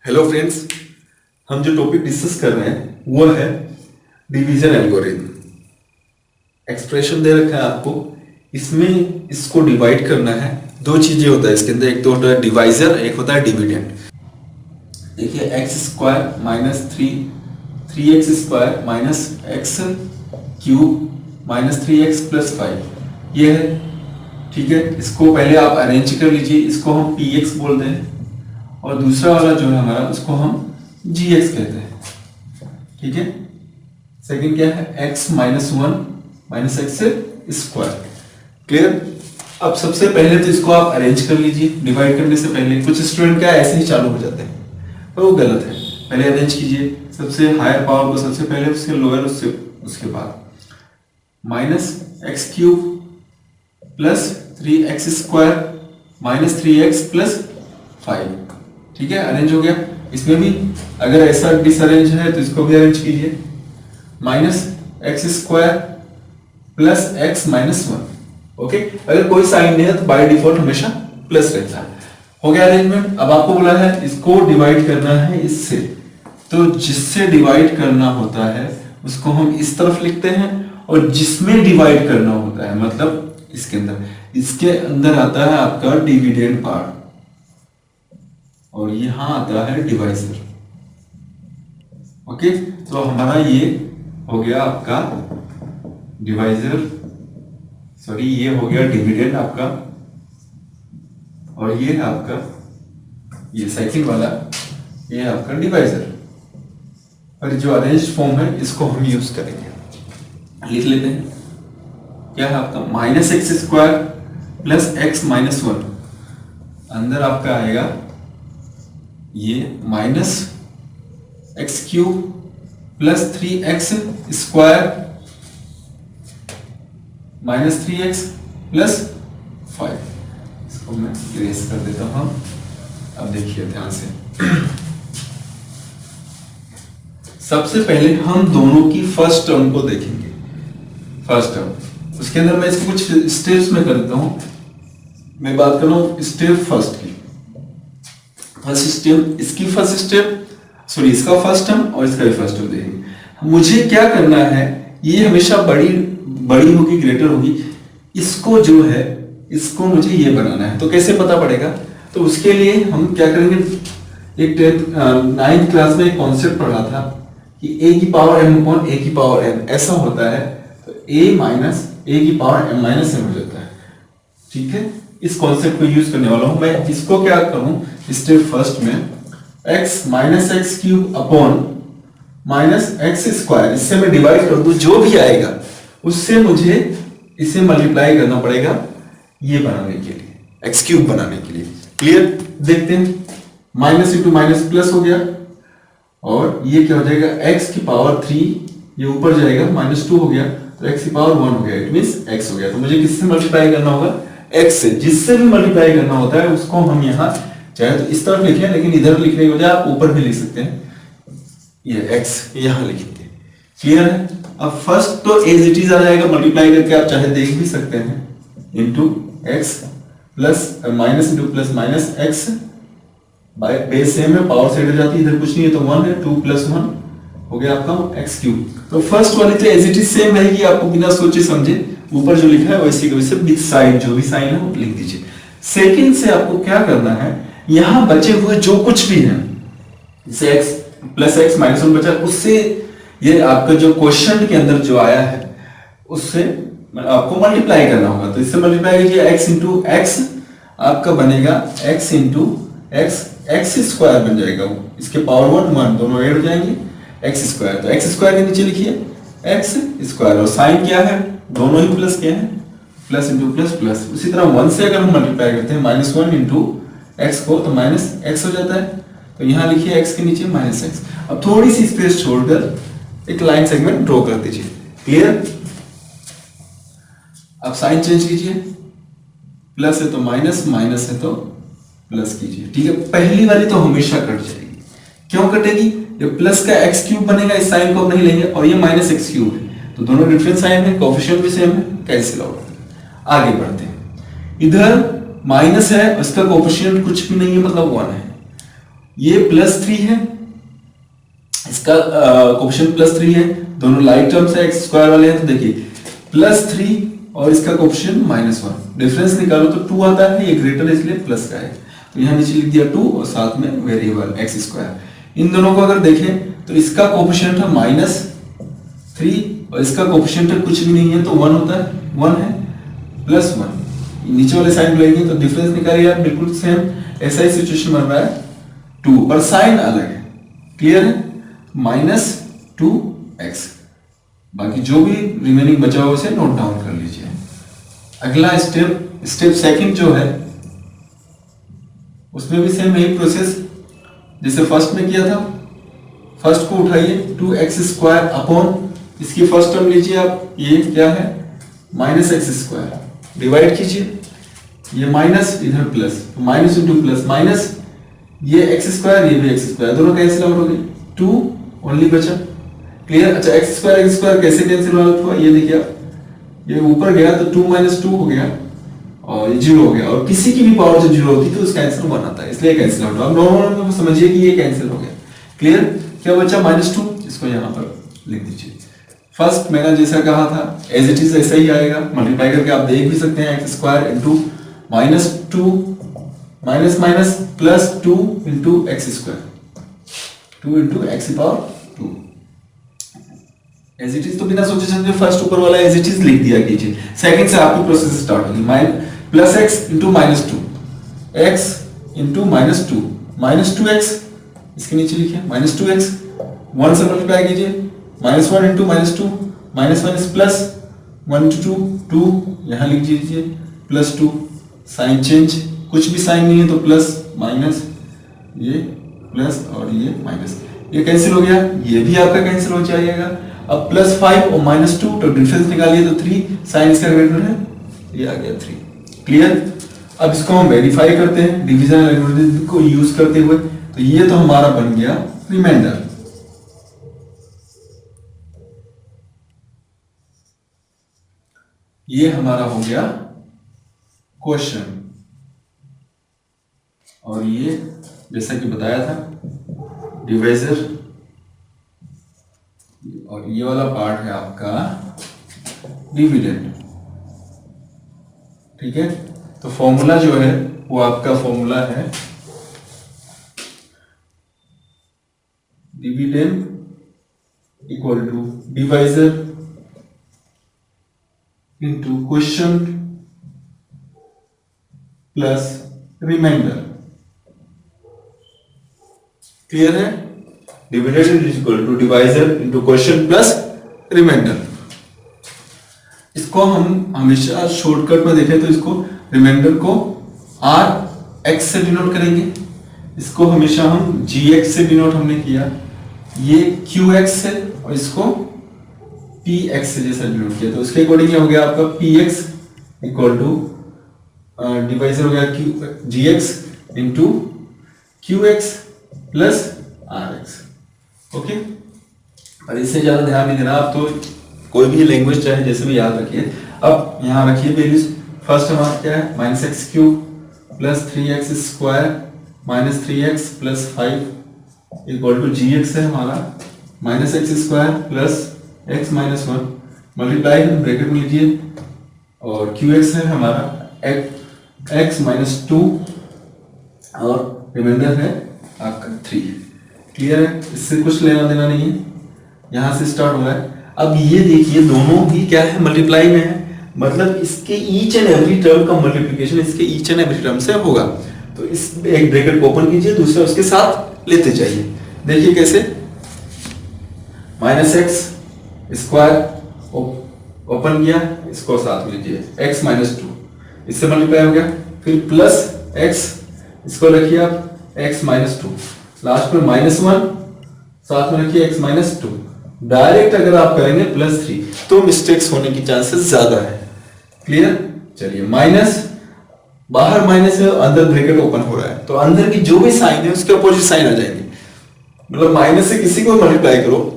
Hello friends, हम जो topic discuss कर रहे हैं वो है डिवीजन एल्गोरिथम। एक्सप्रेशन दे रखा है आपको, इसमें इसको डिवाइड करना है। दो चीजें होता है इसके अंदर, एक तो होता है डिवाइजर, एक होता है डिविडेंड। देखिए x square minus three x square minus x cube minus 3x plus 5 ये है। ठीक है, इसको पहले आप अरेंज कर लीजिए, इसको हम px बोलते हैं और दूसरा वाला जो है हमारा उसको हम gx कहते हैं। ठीक है, सेकंड क्या है x minus 1 minus x square. Clear. अब सबसे पहले तो इसको आप अरेंज कर लीजिए डिवाइड करने से पहले। कुछ स्टूडेंट क्या ऐसे ही चालू हो जाते हैं पर वो गलत है। पहले अरेंज कीजिए, सबसे हायर पावर को सबसे पहले, उसके लोअर उसके बाद minus x cube plus 3x square minus 3x plus 5। ठीक है, अरेंज हो गया। इसमें भी अगर ऐसा डिसअरेंज है तो इसको भी अरेंज कीजिए, minus x square plus x minus 1। Okay, अगर कोई साइन नहीं है तो बाय डिफॉल्ट हमेशा प्लस रहता है। हो गया अरेंजमेंट। अब आपको बोला है इसको डिवाइड करना है इससे, तो जिससे डिवाइड करना होता है उसको हम इस तरफ लिखते हैं और जिसमें डिवाइड करना होता है मतलब इसके अंदर आता है आपका डिविडेंड पार्ट और यहां आता है डिवाइजर। ओके, तो हमारा ये हो गया आपका डिवाइजर, सॉरी ये हो गया डिविडेंड आपका, और ये है आपका ये सेकंड वाला, ये है आपका डिवाइजर। और जो अरेंज फॉर्म है इसको हम यूज करेंगे, लिख लेते हैं। क्या है आपका minus x square plus x minus 1, अंदर आपका आएगा ये minus x cube plus 3x square minus 3x plus 5। इसको मैं इरेज कर देता हूं। अब देखिए ध्यान से, सबसे पहले हम दोनों की फर्स्ट टर्म को देखेंगे। फर्स्ट टर्म, उसके अंदर मैं इसको कुछ स्टेप्स में कर देता हूं। मैं बात कर रहा हूं स्टेप फर्स्ट की। फर्स्ट स्टेप, इसकी फर्स्ट स्टेप, सॉरी इसका फर्स्ट टर्म और इसका भी फर्स्ट टर्म देखेंगे। मुझे क्या करना है, ये हमेशा बड़ी होगी, ग्रेटर होगी। इसको जो है इसको मुझे ये बनाना है, तो कैसे पता पड़ेगा? तो उसके लिए हम क्या करेंगे, एक 9th क्लास में एक कॉन्सेप्ट पढ़ा था कि a की पावर m अपॉन a की पावर n ऐसा होता है, तो a माइनस a की पावर m माइनस n हो जाता है। ठीक है, इस कॉन्सेप्ट को यूज करने वाला हूं मैं। इसको क्या करूं, स्टेप फर्स्ट में x minus x cube upon minus x square, इससे मैं डिवाइड कर दूं, जो भी आएगा उससे मुझे इसे मल्टीप्लाई करना पड़ेगा ये बनाने के लिए, एक्स क्यूब बनाने के लिए। क्लियर, देखते हैं। माइनस इंटू माइनस प्लस हो गया और ये क्या हो जाएगा, x की पावर 3 ये ऊपर जाएगा, माइनस 2 हो गया तो x की पावर 1 हो गया, इट मींस x हो गया। तो मुझे किससे मल्टीप्लाई करना होगा, x से। जिससे भी मल्टीप्लाई करना होता है उसको हम यहाँ चाहे तो इस तरफ लिखें, लेकिन इधर लिखने की बजाय आप ऊपर भी लिख सकते हैं, ये x यहाँ लिखेंगे। क्लियर है। अब फर्स्ट तो एज इट इज आ जाएगा, मल्टीप्लाई करके आप चाहे देख भी सकते हैं, into x plus minus into plus minus x by base same है, पावर साइड हो जाती है, इधर कुछ नहीं है तो 1 है, 2 प्लस 1 हो गया आपका एक्स क्यूब। तो फर्स्ट वाली तो एज इट इज सेम रहेगी, आपको बिना सोचे समझे ऊपर जो लिखा है वैसे का वैसे विद साइन, जो भी साइन है वो लिख दीजिए। सेकंड से आपको क्या करना है, यहां बचे हुए जो कुछ भी है, जैसे एक्स प्लस एक्स माइनस 1 बचा, उससे ये आपका जो क्वेश्चन के अंदर जो आया है उससे आपको मल्टीप्लाई करना होगा। तो इससे मल्टीप्लाई कीजिए, x इंटू एक्स आपका बनेगा x into x, x square बन जाएगा वो, इसके पावर 1 दोनों ऐड हो जाएंगे, एक्स स्क्वायर। तो एक्स स्क्वायर के नीचे लिखिए एक्स स्क्वायर, और साइन क्या है, दोनों ही प्लस के हैं, प्लस इंटू प्लस प्लस। उसी तरह 1 से अगर हम मल्टीप्लाई करते हैं माइनस 1 इंटू एक्स को, तो माइनस एक्स हो जाता है। तो यहाँ लिखिए एक्स के नीचे माइनस एक्स। अब थोड़ी सी स्पेस छोड़कर एक लाइन सेगमेंट ड्रॉ कर दीजिए। क्लियर। अब साइन चेंज कीजिए, प्लस है तो माइनस, माइनस है तो प्लस कीजिए। ठीक है, पहली वाली तो हमेशा कट जाएगी। क्यों कटेगी, जो प्लस का एक्स क्यूब बनेगा, इस साइन को हम नहीं लेंगे, और ये माइनस एक्स क्यूब है तो दोनों डिफरेंट साइन है, कोएफिशिएंट भी सेम है, कैंसिल आउट। आगे बढ़ते हैं, इधर माइनस है, उसका कोएफिशिएंट कुछ भी नहीं है मतलब 1 है, ये +3 है, इसका कोफिशिएंट +3 है, दोनों लाइक टर्म्स है, एक्स स्क्वायर वाले हैं, तो देखिए +3 और इसका कोफिशिएंट -1, डिफरेंस निकालो तो 2 आता है, ये ग्रेटर है इसलिए प्लस का है, तो यहाँ नीचे लिख दिया 2 और साथ में वेरिएबल एक्स स्क्वायर। इन दोनों को अगर देखें तो इसका कोफिशिएंट है -3 और इसका कोफिशिएंट कुछ भी नहीं है तो 1 होता है, 1 है +1, नीचे वाले साइन लेंगे तो डिफरेंस निकालिए आप, बिल्कुल सेम ऐसा ही सिचुएशन बन रहा है 2 पर साइन अलग है, क्लियर है, -2x। बाकी जो भी रिमेनिंग बचा हुआ उसे नोट डाउन कर लीजिए। अगला स्टेप सेकंड जो है उसमें भी सेम यही प्रोसेस जैसे फर्स्ट में किया था। फर्स्ट को उठाइए, 2x² अपॉन इसकी फर्स्ट टर्म लीजिए आप, ये क्या है -x², डिवाइड कीजिए, ये माइनस इधर plus, minus into plus minus, ये x², ये भी x², दोनों कैंसिल आउट हो गए, 2 ओनली बचा, क्लियर। अच्छा x² कैसे कैंसिल आउट हुआ, ये देखिए आप, ये ऊपर गया तो 2 - 2 हो गया और ये 0 हो गया, और किसी की भी पावर से 0 होती तो उसका आंसर 1 आता है, इसलिए कैंसिल आउट हुआ। अब नॉर्मल में समझिए कि ये कैंसिल हो गया, क्लियर। क्या बचा -2, इसको यहाँ पर लिख दीजिए। फर्स्ट मैंने जैसा कहा था एज इट इज ऐसा ही आएगा, मल्टीप्लाई करके आप देख भी सकते हैं, x² into -2 minus minus +2 into x², 2 into x², as it is तो बिना सोचे समझे फर्स्ट ऊपर वाला एज इट इज लिख दिया कीजिए। सेकंड से आपकी प्रोसेस स्टार्ट होगी, +x into -2, x into -2, -2x, इसके नीचे लिखिए -2x, 1 से मल्टीप्लाई कीजिए, -1 इंटू -2, -1 इज प्लस, 1 इंटू 2, यहाँ लिख दीजिए +2, साइन चेंज, कुछ भी साइन नहीं है तो प्लस माइनस, ये प्लस और ये माइनस, ये कैंसिल हो गया, ये भी आपका कैंसिल हो जाएगा। अब +5 और -2 तो डिफरेंस निकालिए तो 3, साइन इसका ग्रेटर है, ये आ गया 3, क्लियर। अब इसको हम वेरीफाई करते हैं डिवीजन एल्गोरिथम को यूज करते हुए, तो ये तो हमारा बन गया रिमाइंडर, ये हमारा हो गया क्वेश्चन, और ये जैसा कि बताया था डिवाइजर, और ये वाला पार्ट है आपका डिविडेंड, ठीक है। तो फॉर्मूला जो है वो आपका फॉर्मूला है dividend equal to divisor into question plus remainder, clear है। Dividend is equal to divisor into question plus remainder. इसको हम हमेशा शॉर्टकट में देखें तो इसको रिमाइंडर को RX से डिनोट करेंगे, इसको हमेशा हम GX से डिनोट हमने किया, ये QX से, और इसको PX से जैसा डिनोट किया, तो उसके अकॉर्डिंग हो गया आपका PX इक्वल टू डिवाइजर हो गया GX into QX plus RX, okay. और इससे ज्यादा ध्यान नहीं देना, आप तो कोई भी लैंग्वेज चाहे जैसे भी याद रखिए। अब यहाँ रखिए वैल्यूज, फर्स्ट हमारा क्या है -x³ plus 3x² minus 3x plus 5 equal to GX है हमारा -x² plus x minus 1 multiply bracket में लीजिए, और QX है हमारा x माइनस 2 और रिमाइंडर है आपका 3, क्लियर है। इससे कुछ लेना देना नहीं है, यहां से स्टार्ट हो रहा है। अब ये देखिए दोनों ही क्या है मल्टीप्लाई में है, मतलब इसके ईच एंड एवरी टर्म का मल्टीप्लिकेशन इसके ईच एंड एवरी टर्म से होगा। तो इस एक ब्रैकेट को ओपन कीजिए, दूसरा उसके साथ लेते जाइए, देखिए कैसे, -x² ओपन किया, इसको साथ में लीजिए x माइनस 2, इससे मल्टीप्लाई हो गया, फिर प्लस x, इसको रखिए आप x माइनस 2, लास्ट में -1 साथ में रखिए x माइनस 2। डायरेक्ट अगर आप करेंगे +3 तो मिस्टेक्स होने की चांसेस ज्यादा है, क्लियर। चलिए माइनस, बाहर माइनस है, अंदर ब्रैकेट ओपन हो रहा है, तो अंदर की जो भी साइन है उसके अपोजिट साइन आ जाएंगे, मतलब माइनस से किसी को मल्टीप्लाई करो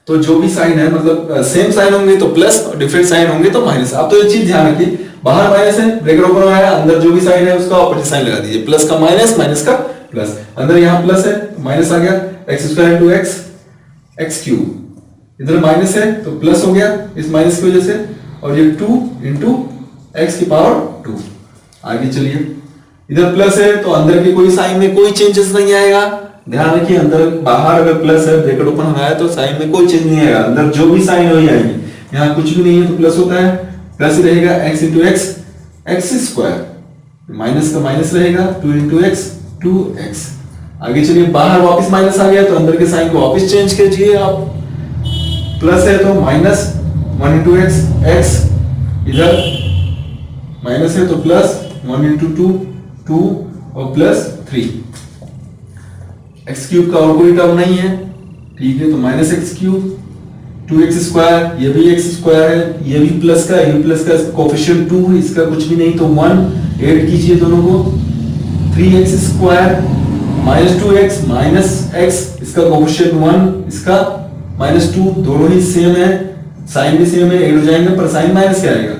तो जो भी साइन है, मतलब सेम साइन होंगे तो प्लस और डिफरेंट साइन होंगे तो माइनस। आप तो ये चीज ध्यान रखिए, बाहर माइनस है, ब्रैकेट ओपन हो रहा है, अंदर जो भी साइन है उसका ऑपोजिट साइन लगा दीजिए, प्लस का माइनस, माइनस का प्लस, अंदर यहाँ प्लस है माइनस आ गया, x square into x, x cube, इधर माइनस है तो प्लस हो गया इस माइनस की वजह से, और ये 2 इंटू एक्स की पावर 2। आगे चलिए, इधर प्लस है तो अंदर के कोई साइन में कोई चेंजेस नहीं आएगा। ध्यान रखिए, अंदर बाहर अगर प्लस है, ब्रैकेट ओपन हो रहा है तो साइन में कोई चेंज नहीं आएगा, अंदर जो भी साइन वही आएगी। यहाँ कुछ भी नहीं है तो प्लस होता है, प्लस ही रहेगा, x into x, x square, minus का माइनस रहेगा, 2 इंटू एक्स, 2x। आगे चलिए, बाहर वापस माइनस आ गया तो अंदर के साइन को वापस चेंज कीजिए आप, प्लस है तो माइनस 1 इंटू एक्स, एक्स, इधर माइनस है तो प्लस 1 इंटू 2, 2 और प्लस 3, एक्स क्यूब का और कोई टर्म नहीं है, ठीक है, तो minus x cube, 2x square, ये भी एक्स स्क्वायर है, ये भी प्लस का, ये भी प्लस का, कोफिशिएंट 2 है, इसका कुछ भी नहीं तो 1 ऐड कीजिए दोनों को, 3x square minus 2x minus x, इसका कोफिशिएंट 1, इसका माइनस 2, दोनों ही सेम है, साइन भी सेम है, ऐड हो जाएंगे पर साइन माइनस क्या आएगा,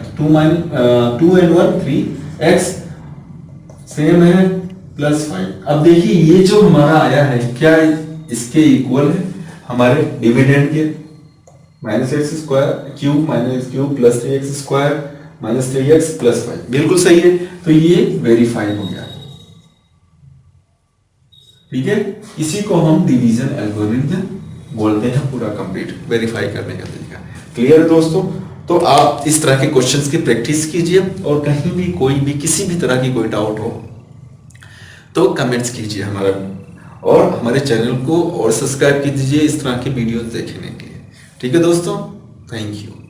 2 एंड 1 3x सेम है, प्लस 5। अब देखिए ये जो हमारा आया है क्या इसके इक्वल है हमारे डिविडेंड के, minus x square cube minus x cube plus 3x square minus 3x plus 5, बिल्कुल सही है, तो ये वेरीफाई हो गया है, ठीक है। इसी को हम डिवीजन एल्गोरिथम बोलते हैं, पूरा कंप्लीट वेरीफाई करने का तरीका। क्लियर है दोस्तों? तो आप इस तरह के क्वेश्चंस की प्रैक्टिस कीजिए, और कहीं भी कोई भी किसी भी तरह की कोई डाउट हो तो कमेंट्स कीजिए हमारा, और हमारे चैनल को और सब्सक्राइब कीजिए इस तरह के वीडियोस देखने के लिए। ठीक है दोस्तों, थैंक यू।